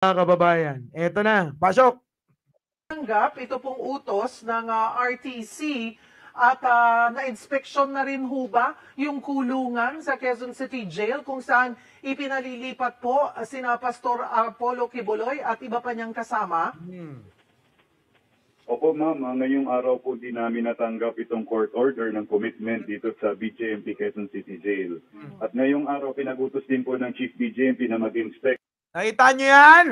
Mga kababayan, eto na, pasok! Tanggap ito pong utos ng RTC at na-inspeksyon na rin ho ba yung kulungan sa Quezon City Jail kung saan ipinalilipat po sina Pastor Apollo Kibuloy at iba pa niyang kasama? Opo ma'am, ngayong araw po din namin natanggap itong court order ng commitment dito sa BJMP Quezon City Jail. At ngayong araw pinagutos din po ng Chief BJMP na mag-inspect. Nakita nyo yan?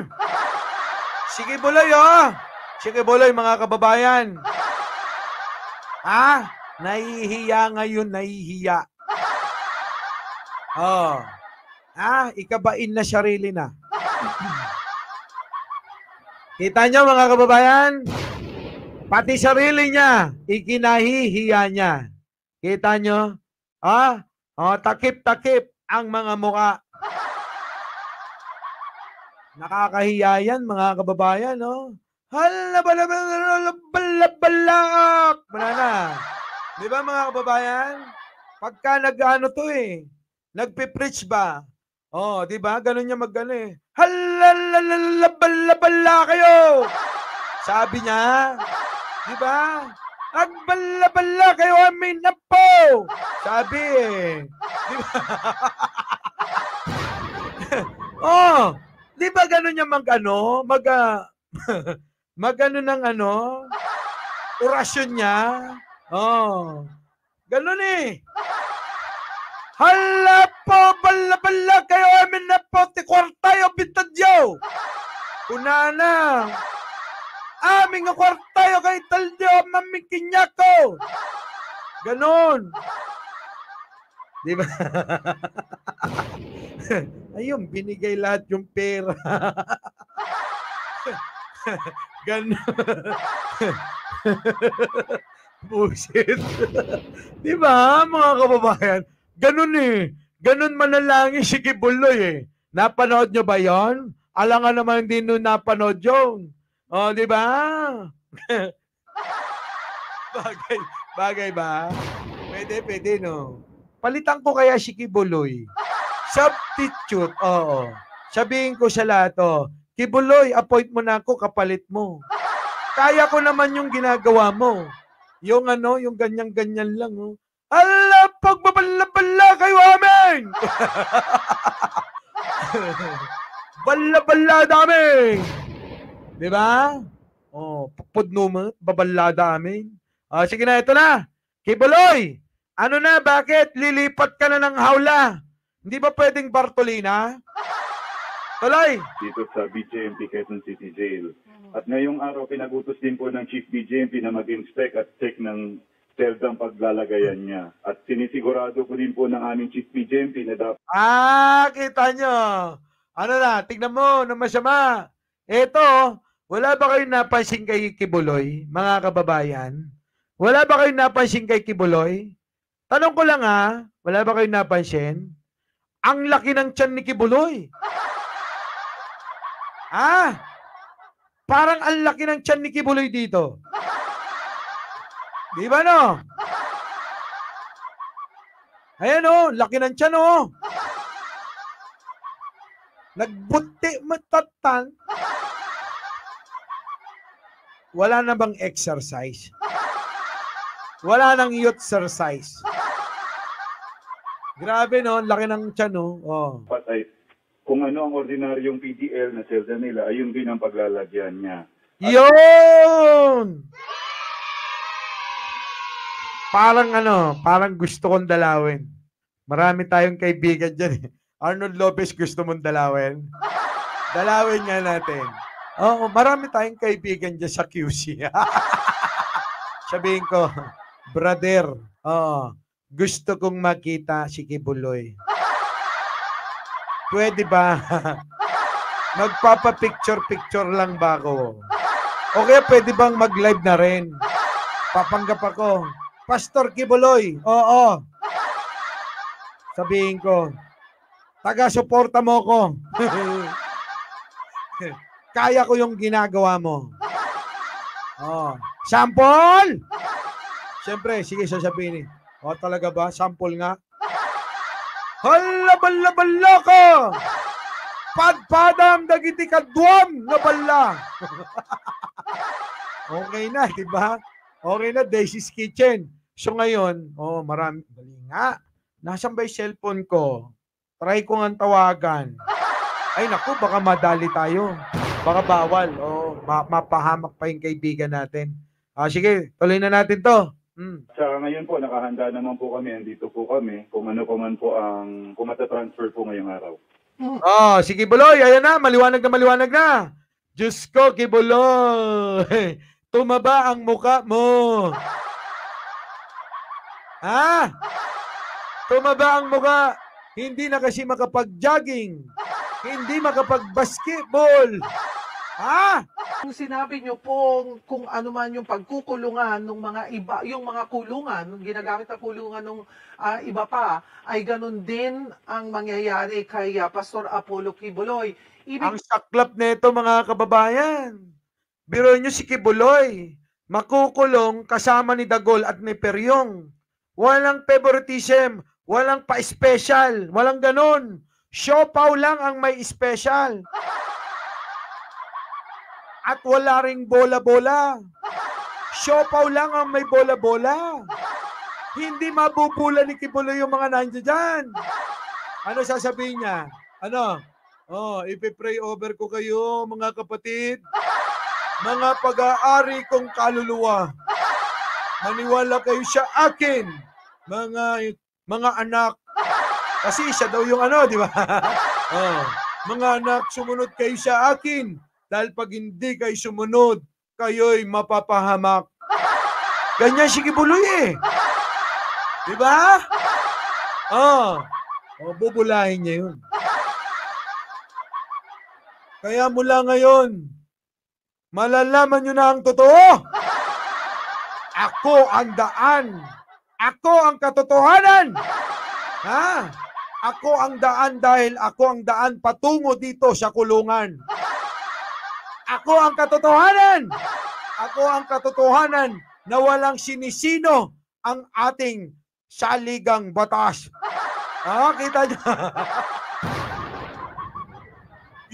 Sige Buloy, oh! Sige Buloy, mga kababayan. Ha? Nahihiya ngayon, nahihiya. Oh. Ikabain na sarili na. Kita nyo, mga kababayan? Pati sarili niya, ikinahihiya niya. Kita nyo? Takip-takip ang mga muka. Nakakahiya yan, mga kababayan, no? Balak! Manana. Di ba, mga kababayan? Pagka nag-ano to nagpipreach ba? Di ba? Ganun niya mag-ano Bala kayo! Sabi niya, di ba? Bala kayo, amin na po! Sabi Di ba? Di ba gano'n niya mag-ano ng orasyon niya? Gano'n Hala po, bala kayo, amin na po, ti kwartayo, bintadyo! Kunana, aming kwartayo, kay talyo, maming kinyako! Gano'n. Di ba? Ayun, binigay lahat yung pera. Ganon. Bullshit. Di ba, mga kababayan? Ganon Ganon manalangin si Kibuloy Napanood nyo ba yon? Alangan naman hindi nyo napanood yun. Di ba? Bagay ba? Pwede, no? Palitan ko kaya si Kibuloy. Substitute, oo. Sabihin ko sa lahat, Kibuloy, appoint mo na ako, kapalit mo. Kaya ko naman yung ginagawa mo. Yung yung ganyan-ganyan lang, Ala, pagbabala kayo amin! Bala namin! Di ba? Pupudno mo, babalada amin. Sige na, ito na. Kibuloy, ano na, bakit? Lilipat ka na ng hawla. Hindi ba pwedeng Bartolina? Tuloy! Dito sa BJMP Quezon City Jail. At ngayong araw pinagutos din po ng Chief BJMP na mag-inspect at check ng seldang paglalagayan niya. At sinisigurado ko din po ng aming Chief BJMP na dapat... Kita nyo. Ano na, tignan mo, na masama. Eto, wala ba kayong napansin kay Kibuloy, mga kababayan? Wala ba kayong napansin kay Kibuloy? Tanong ko lang wala ba kayong napansin? Ang laki ng tiyan ni Kibuloy. Parang ang laki ng tiyan ni Kibuloy dito. Di ba no? Ayan laki ng tiyan Nagbuti matatan. Wala na bang exercise? Wala nang youth exercise. Grabe laki ng tiyan Patay. Kung ano ang ordinaryong PDL na selda nila, ayun din ang paglalagyan niya. Yun! Parang gusto kong dalawin. Marami tayong kaibigan dyan Arnold Lopez, gusto mong dalawin? Dalawin nga natin. Marami tayong kaibigan dyan sa QC. Sabihin ko, brother, gusto kong makita si Kibuloy. Pwede ba? Magpapa-picture lang ba ako? O kaya pwede bang mag-live na rin? Papanggap ako. Pastor Kibuloy, oo. Sabihin ko, taga-suporta mo ko. Kaya ko yung ginagawa mo. Sample! Siyempre, sige sasabihin talaga ba? Sample nga? Hala, bala ka! Padpadam dagiti kadwam nga balla. Okay na, di ba? Okay na, Daisy's Kitchen. So ngayon, marami. Dali nga. Nasaan ba yung cellphone ko? Try ko nga tawagan. Ay naku, baka madali tayo. Baka bawal. Mapahamak pa yung kaibigan natin. Sige, tuloy na natin to. Sa ngayon po, nakahanda naman po kami. Andito po kami. Kung ano pa man po kung matatransfer po ngayong araw. Sige, Buloy. Ayan na. Maliwanag na. Diyos ko, Kibuloy. Tumaba ang muka mo. Tumaba ang muka. Hindi na kasi makapag-jogging. Hindi makapag-basketball. Kung sinabi nyo po kung ano man yung pagkukulungan ng mga iba, yung mga kulungan, ginagamit na kulungan ng iba pa, ay ganun din ang mangyayari kay Pastor Apollo Kibuloy. Ang saklap nito mga kababayan. Biro nyo si Kibuloy, makukulong kasama ni Dagol at ni Peryong. Walang favoritism, walang pa-special, walang ganun. Siopaw lang ang may special. At wala ring bola-bola. Siopaw lang ang may bola-bola. Hindi mabubula ni Kibuloy yung mga nandiyan dyan. Ano sasabihin niya? Ano? Ipipray over ko kayo, mga kapatid. Mga pag-aari kong kaluluwa. Maniwala kayo sa akin, mga anak. Kasi siya daw yung di ba? Mga anak, sumunod kayo sa akin. Dahil pag hindi kayo sumunod, kayo'y mapapahamak. Ganyan si Kibuloy Di ba? Bubulahin niya yun. Kaya mula ngayon, malalaman nyo na ang totoo. Ako ang daan. Ako ang katotohanan. Ako ang daan dahil ako ang daan patungo dito sa kulungan. Ako ang katotohanan. Ako ang katotohanan na walang sinisino ang ating saligang batas. Kita nyo?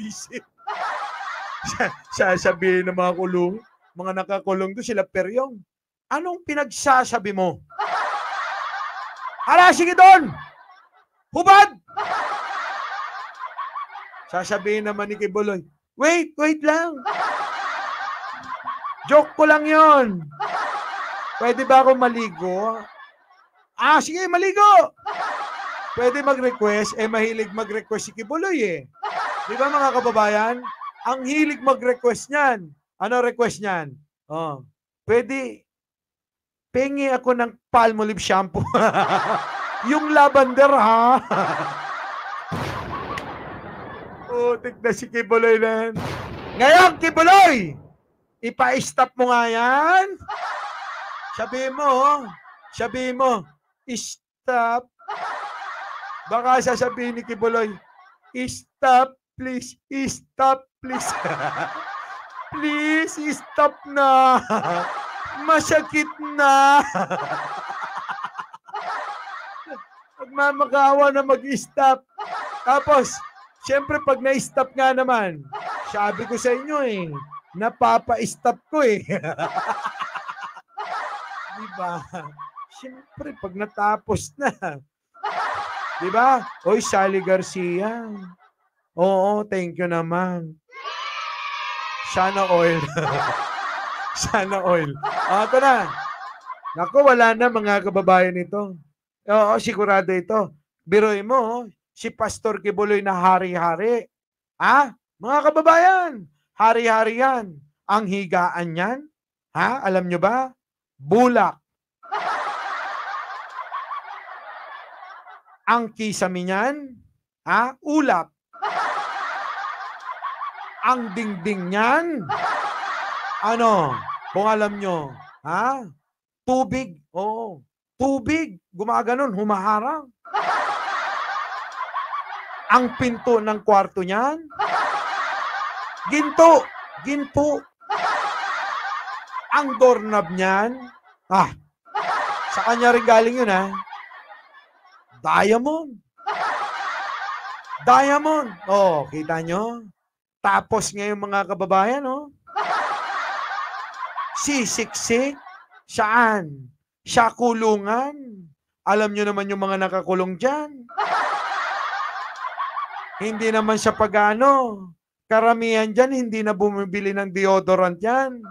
Isip. Sasabihin ng mga kulong, mga nakakulong doon sila, Peryong, anong pinagsasabi mo? Hala, sige doon! Hubad! Sasabihin naman ni Kibuloy, wait lang. Joke ko lang yon. Pwede ba ako maligo? Sige, maligo! Pwede mag-request, mahilig mag-request si Kibuloy Di ba mga kababayan? Ang hilig mag-request niyan. Ano request niyan? Pwede, pengi ako ng Palmolive shampoo. Yung lavender, tignan si Kibuloy na yan. Ngayon, Kibuloy, ipa-stop mo nga yan. Sabihin mo, stop. Baka sasabihin ni Kibuloy, stop, please, stop, please. Please, stop na. Masakit na. Magmamakawa na mag-stop. Tapos, siyempre pag na-stop nga naman, sabi ko sa inyo napapa-stop ko Diba? Siyempre, pag natapos na. Diba? Oy, Sally Garcia. Oo, thank you naman. Sana oil. Sana oil. Ito na. Naku, wala na mga kababayan ito. Oo, sigurado ito. Biruin mo, si Pastor Kibuloy na hari-hari. Mga kababayan, hari-hari yan. Ang higaan yan, alam nyo ba? Bulak. Ang kisame niyan, ulap. Ang dingding niyan, kung alam nyo, tubig. Tubig, gumaganon, humaharang. Ang pinto ng kwarto niyan, ginto. Ang doorknob niyan, sa kanya rin galing yun, Diamond. Diamond. Oh, kita nyo? Tapos ngayon mga kababayan, oh. Sisiksik. Saan? Sa kulungan. Alam nyo naman yung mga nakakulong dyan. Hindi naman sa pag-ano. Karamihan dyan, hindi na bumibili ng deodorant yan.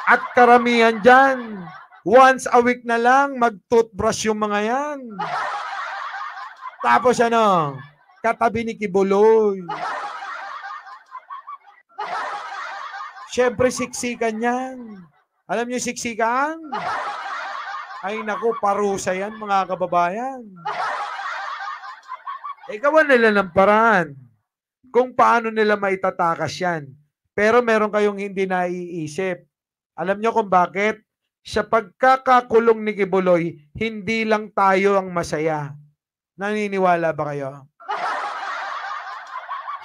At karamihan dyan, once a week na lang, mag-toothbrush yung mga yan. Tapos ano, katabi ni Kibuloy. Siyempre, siksikan yan. Alam niyo siksikan? Ay naku, parusa yan mga kababayan. Gawan nila ng paraan kung paano nila maitatakas yan. Pero meron kayong hindi naiisip. Alam niyo kung bakit? Sa pagkakakulong ni Kibuloy, hindi lang tayo ang masaya. Naniniwala ba kayo?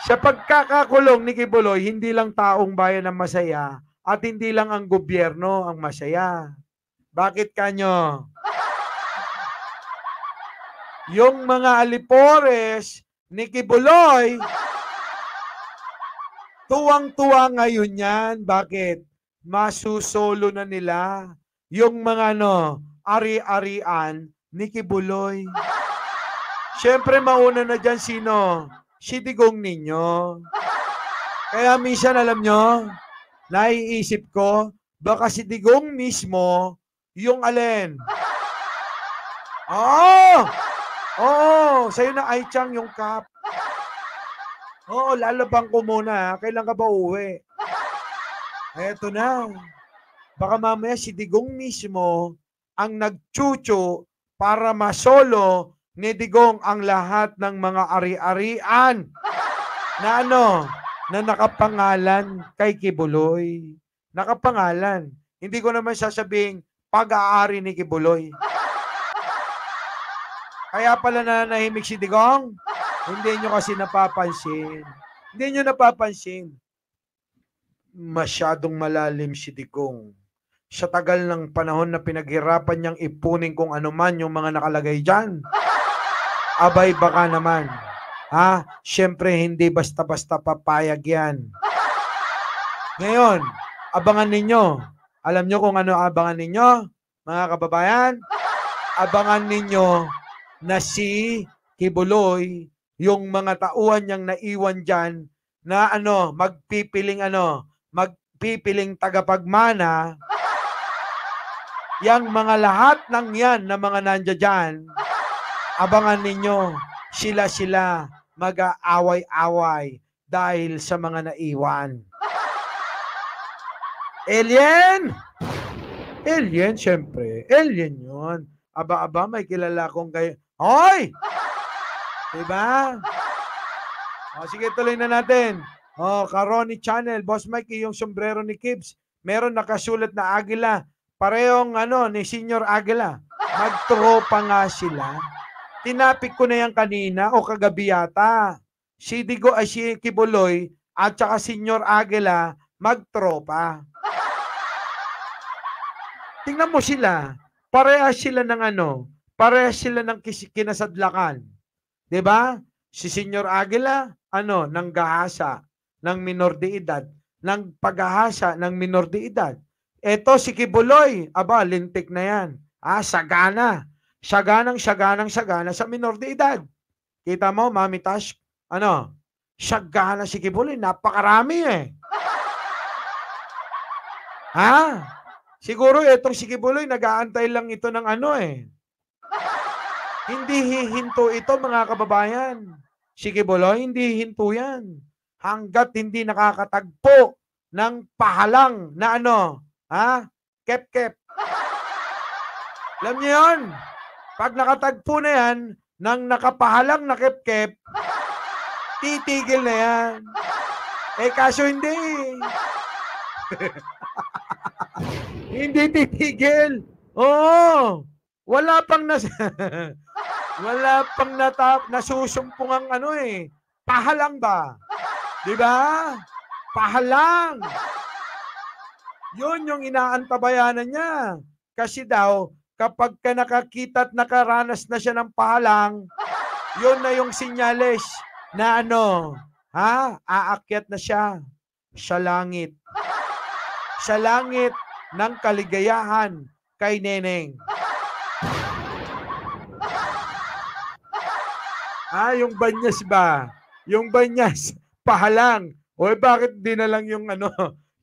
Sa pagkakakulong ni Kibuloy, hindi lang taong bayan ang masaya at hindi lang ang gobyerno ang masaya. Bakit kanyo? Yung mga alipores ni Kibuloy, tuwang-tuwa ngayon yan. Bakit? Masusolo na nila yung mga ari-arian ni Kibuloy. Siyempre, mauna na dyan sino? Si Digong ninyo. Kaya minsan, alam nyo, naiisip ko, baka si Digong mismo, yung alin? Oo, sa'yo na ay Chang yung cup. Oo, lalabang ko muna. Kailan ka ba uwi? Eto na. Baka mamaya si Digong mismo ang nagchucho para masolo ni Digong ang lahat ng mga ari-arian na na nakapangalan kay Kibuloy. Nakapangalan. Hindi ko naman sasabing pag-aari ni Kibuloy. Kaya pala nanahimik si Digong, hindi nyo kasi napapansin. Hindi nyo napapansin. Masyadong malalim si Digong. Sa tagal ng panahon na pinaghirapan niyang ipunin kung ano man yung mga nakalagay dyan. Abay baka naman. Siyempre hindi basta-basta papayag yan. Ngayon, abangan ninyo. Alam nyo kung ano abangan ninyo, mga kababayan? Abangan ninyo na si Kibuloy, yung mga tauhan niyang naiwan dyan, na magpipiling tagapagmana, yang mga lahat ng yan na mga nandiyan dyan, abangan ninyo, sila mag-aaway-away dahil sa mga naiwan. Alien? Alien, syempre. Alien yun. Aba, may kilala kong kayo. Hoy! Diba? Sige, tuloy na natin. Karoni Channel, Boss Mike, yung sombrero ni Kibbs, meron nakasulat na Agila. Parehong ni Senior Agila. Magtropa nga sila. Tinapik ko na yan kanina o kagabi yata. Si Kibuloy at saka Senior Agila magtropa. Tingnan mo sila. Parehas sila ng parehas sila ng kinasadlakan. 'Di ba? Si Senior Agila, ng gahasa ng minor de edad, ng paghahasa ng minor de edad. Eto si Kibuloy, lintik na yan. Sagana. Saganang sagana sa minor de edad. Kita mo, Mami Tash, sagana si Kibuloy, napakarami eh. Siguro itong si Kibuloy, nag-aantay lang ito ng Hindi hihinto ito, mga kababayan. Si Kibuloy, hindi hihinto yan. Hanggat hindi nakakatagpo ng pahalang na kep-kep. Alam niyo yun? Pag nakatagpo na yan, ng nakapahalang na kep-kep, titigil na yan. Kaso hindi. Hindi titigil. Oo. Wala pang nasusumpong ang pahalang ba? 'Di ba? Pahalang. 'Yun yung inaantabayanan niya. Kasi daw kapag ka nakakita at nakaranas na siya ng pahalang, Yun na yung sinyales na ano, aakyat na siya sa langit. Sa langit ng kaligayahan kay Neneng. Yung banyas ba? Yung banyas, pahalang. O bakit di na lang yung ano,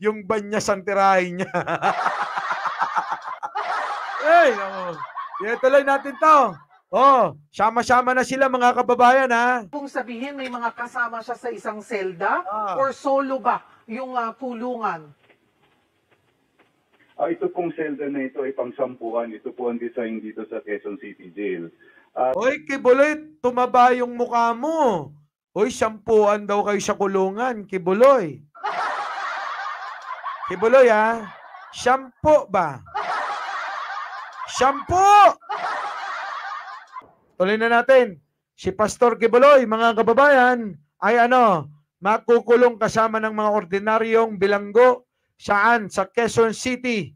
yung banyas ang tirahin niya? Ay, no. Tuloy natin to. Oh, sama-sama na sila mga kababayan ha. Kung sabihin may mga kasama siya sa isang selda Ah. or solo ba yung kulungan? Ito pong selda na ito ay pangsampuan. Ito po ang design dito sa Quezon City Jail. Hoy, Kibuloy, tumaba yung mukha mo. Hoy, 10 daw kayo sa kulungan, Kibuloy. Kibuloy ha, 10 ba? 10! Tuloy na natin. Si Pastor Kibuloy, mga kababayan, ay makukulong kasama ng mga ordinaryong bilanggo. Saan? Sa Quezon City.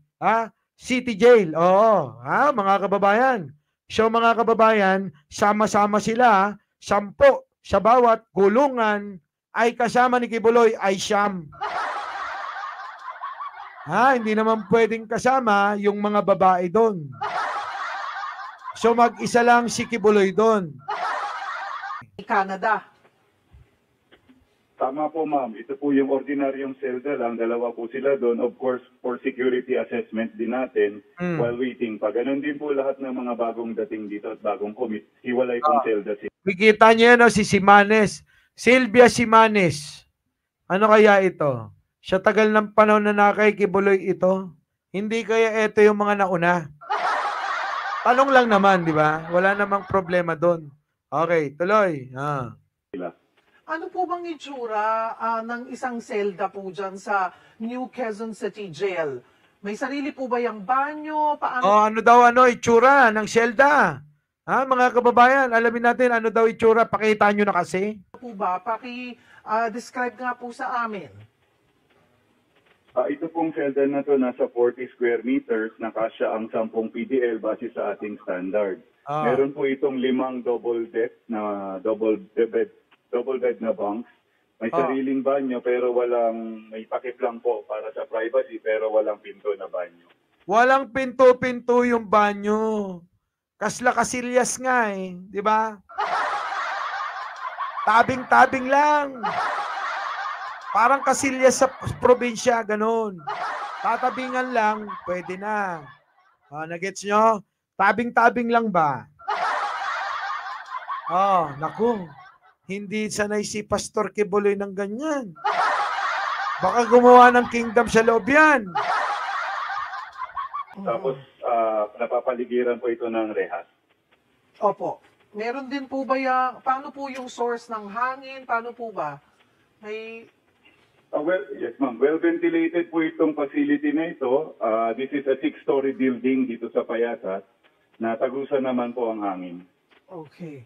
City Jail. Oo. Mga kababayan. So mga kababayan, sama-sama sila. 10 sa bawat kulungan ay kasama ni Kibuloy ay 9. Hindi naman pwedeng kasama yung mga babae doon. So mag-isa lang si Kibuloy doon. Canada. Tama po, ma'am. Ito po yung ordinaryong selda lang. 2 po sila doon. Of course, for security assessment din natin while waiting pa. Ganon din po lahat ng mga bagong dating dito at bagong commit. Hiwalay pong selda sila. Kikita niyo yan, si Simanes. Sylvia Simanes. Ano kaya ito? Sa tagal ng panahon na kay Kibuloy ito, hindi kaya ito yung mga nauna? Tanong lang naman, di ba? Wala namang problema doon. Okay, tuloy. Ano po bang itsura ng isang selda po dyan sa New Quezon City Jail? May sarili po ba yung banyo? Paano Ano daw itsura ng selda? Mga kababayan, alamin natin ano daw itsura. Pakita nyo na kasi. po ba? Describe nga po sa amin. Ito pong selda na to nasa 40 square meters. Nakasya ang 10 PDL base sa ating standard. Meron po itong 5 double bed na bunks. May sariling banyo pero may takip lang po para sa privacy pero walang pinto na banyo. Walang pinto-pinto yung banyo. Kasla kasilyas nga di ba? Tabing-tabing lang. Parang kasilyas sa probinsya, ganun. Tatabingan lang, pwede na. Nagets nyo? Tabing-tabing lang ba? Naku. Hindi sanay si Pastor Kibuloy ng ganyan. Baka gumawa ng kingdom sa loob yan. Tapos napapaligiran po ito ng rehas. Opo. Meron din po ba paano po yung source ng hangin? Paano po ba? May Yes, ma'am. Well ventilated po itong facility na ito. This is a 6-story building dito sa Payasat na tagusan naman po ang hangin. okay.